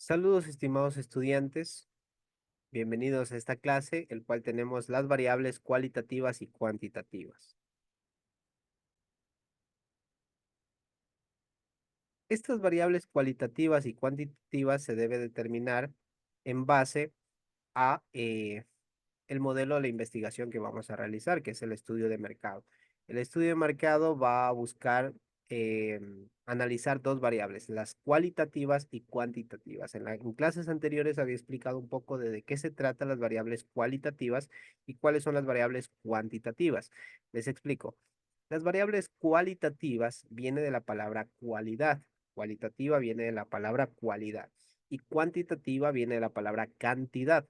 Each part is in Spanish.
Saludos, estimados estudiantes. Bienvenidos a esta clase, el cual tenemos las variables cualitativas y cuantitativas. Estas variables cualitativas y cuantitativas se debe determinar en base a el modelo de la investigación que vamos a realizar, que es el estudio de mercado. El estudio de mercado va a buscar eh, analizar dos variables, las cualitativas y cuantitativas. En clases anteriores había explicado un poco de qué se tratan las variables cualitativas y cuáles son las variables cuantitativas. Les explico. Las variables cualitativas viene de la palabra cualidad. Cualitativa viene de la palabra cualidad y cuantitativa viene de la palabra cantidad.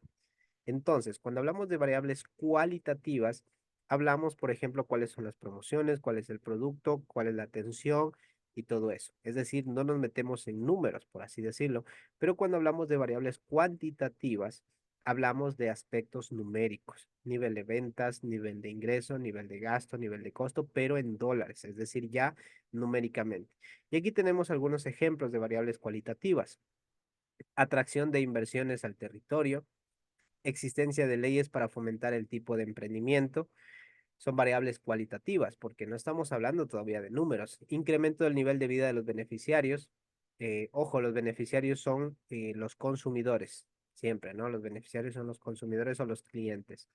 Entonces, cuando hablamos de variables cualitativas, hablamos, por ejemplo, cuáles son las promociones, cuál es el producto, cuál es la atención y todo eso. Es decir, no nos metemos en números, por así decirlo, pero cuando hablamos de variables cuantitativas, hablamos de aspectos numéricos, nivel de ventas, nivel de ingreso, nivel de gasto, nivel de costo, pero en dólares, es decir, ya numéricamente. Y aquí tenemos algunos ejemplos de variables cualitativas. Atracción de inversiones al territorio, existencia de leyes para fomentar el tipo de emprendimiento. Son variables cualitativas porque no estamos hablando todavía de números. Incremento del nivel de vida de los beneficiarios. Ojo, los beneficiarios son los consumidores, siempre, ¿no? Los beneficiarios son los consumidores o los clientes.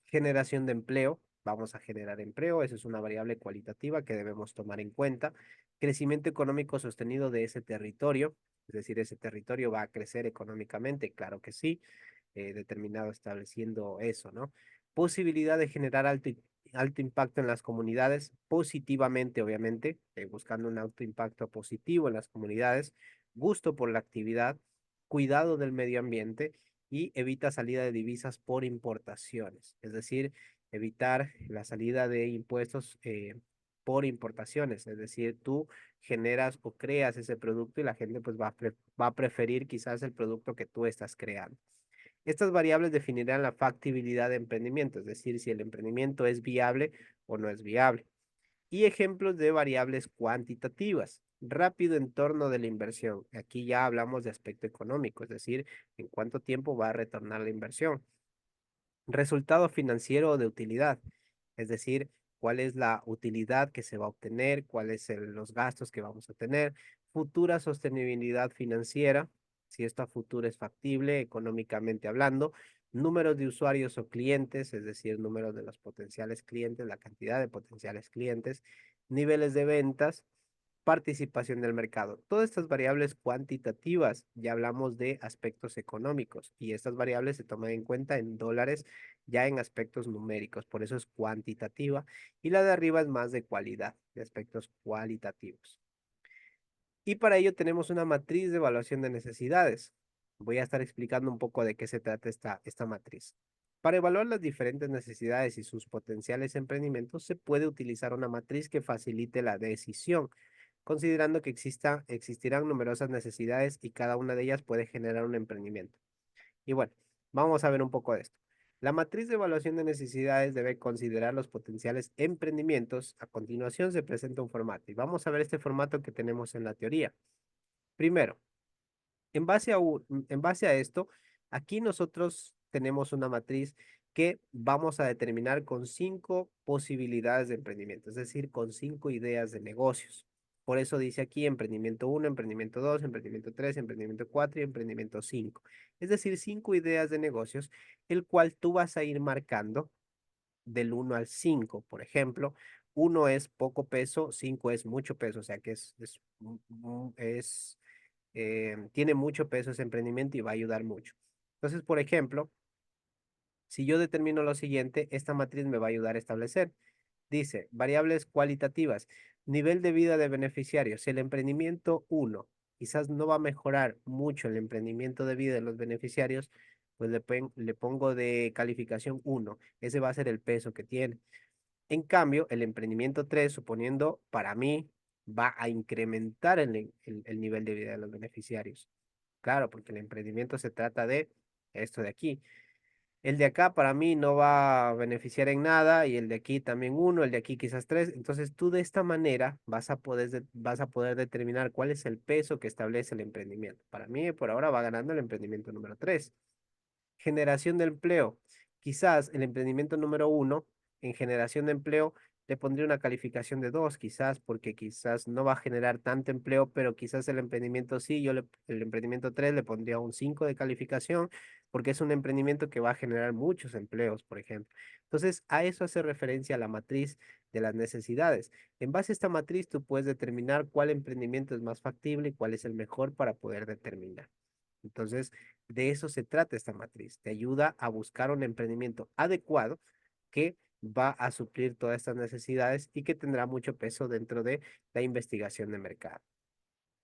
Generación de empleo. Vamos a generar empleo, esa es una variable cualitativa que debemos tomar en cuenta. Crecimiento económico sostenido de ese territorio, es decir, ese territorio va a crecer económicamente, claro que sí, determinado estableciendo eso, ¿no? Posibilidad de generar alto impacto en las comunidades, positivamente, obviamente, buscando un alto impacto positivo en las comunidades, gusto por la actividad, cuidado del medio ambiente y evita salida de divisas por importaciones, es decir, evitar la salida de impuestos por importaciones, es decir, tú generas o creas ese producto y la gente pues va a preferir quizás el producto que tú estás creando. Estas variables definirán la factibilidad de emprendimiento, es decir, si el emprendimiento es viable o no es viable. Y ejemplos de variables cuantitativas. Rápido entorno de la inversión. Aquí ya hablamos de aspecto económico, es decir, en cuánto tiempo va a retornar la inversión. Resultado financiero o de utilidad, es decir, cuál es la utilidad que se va a obtener, cuáles son los gastos que vamos a tener. Futura sostenibilidad financiera, si esta futura es factible económicamente hablando. Números de usuarios o clientes, es decir, números de los potenciales clientes, la cantidad de potenciales clientes. Niveles de ventas, participación del mercado. Todas estas variables cuantitativas, ya hablamos de aspectos económicos y estas variables se toman en cuenta en dólares ya en aspectos numéricos, por eso es cuantitativa y la de arriba es más de cualidad, de aspectos cualitativos. Y para ello tenemos una matriz de evaluación de necesidades. Voy a estar explicando un poco de qué se trata esta matriz. Para evaluar las diferentes necesidades y sus potenciales emprendimientos, se puede utilizar una matriz que facilite la decisión, considerando que existirán numerosas necesidades y cada una de ellas puede generar un emprendimiento. Y bueno, vamos a ver un poco de esto. La matriz de evaluación de necesidades debe considerar los potenciales emprendimientos. A continuación se presenta un formato y vamos a ver este formato que tenemos en la teoría. Primero, en base a esto, aquí nosotros tenemos una matriz que vamos a determinar con 5 posibilidades de emprendimiento, es decir, con 5 ideas de negocios. Por eso dice aquí emprendimiento uno, emprendimiento 2, emprendimiento 3, emprendimiento 4 y emprendimiento 5. Es decir, 5 ideas de negocios, el cual tú vas a ir marcando del 1 al 5. Por ejemplo, 1 es poco peso, 5 es mucho peso, o sea que tiene mucho peso ese emprendimiento y va a ayudar mucho. Entonces, por ejemplo, si yo determino lo siguiente, esta matriz me va a ayudar a establecer. Dice, variables cualitativas, nivel de vida de beneficiarios. Si el emprendimiento uno quizás no va a mejorar mucho el emprendimiento de vida de los beneficiarios, pues le pongo de calificación uno. Ese va a ser el peso que tiene. En cambio, el emprendimiento 3 suponiendo para mí, va a incrementar el nivel de vida de los beneficiarios. Claro, porque el emprendimiento se trata de esto de aquí. el de acá para mí no va a beneficiar en nada y el de aquí también uno, el de aquí quizás tres. Entonces tú de esta manera vas a poder determinar cuál es el peso que establece el emprendimiento. Para mí por ahora va ganando el emprendimiento número tres. Generación de empleo. Quizás el emprendimiento número uno, en generación de empleo, le pondría una calificación de dos, quizás, porque quizás no va a generar tanto empleo, pero quizás el emprendimiento sí, el emprendimiento 3 le pondría un 5 de calificación, porque es un emprendimiento que va a generar muchos empleos, por ejemplo. Entonces, a eso hace referencia la matriz de las necesidades. En base a esta matriz, tú puedes determinar cuál emprendimiento es más factible y cuál es el mejor para poder determinar. Entonces, de eso se trata esta matriz. Te ayuda a buscar un emprendimiento adecuado que va a suplir todas estas necesidades y que tendrá mucho peso dentro de la investigación de mercado.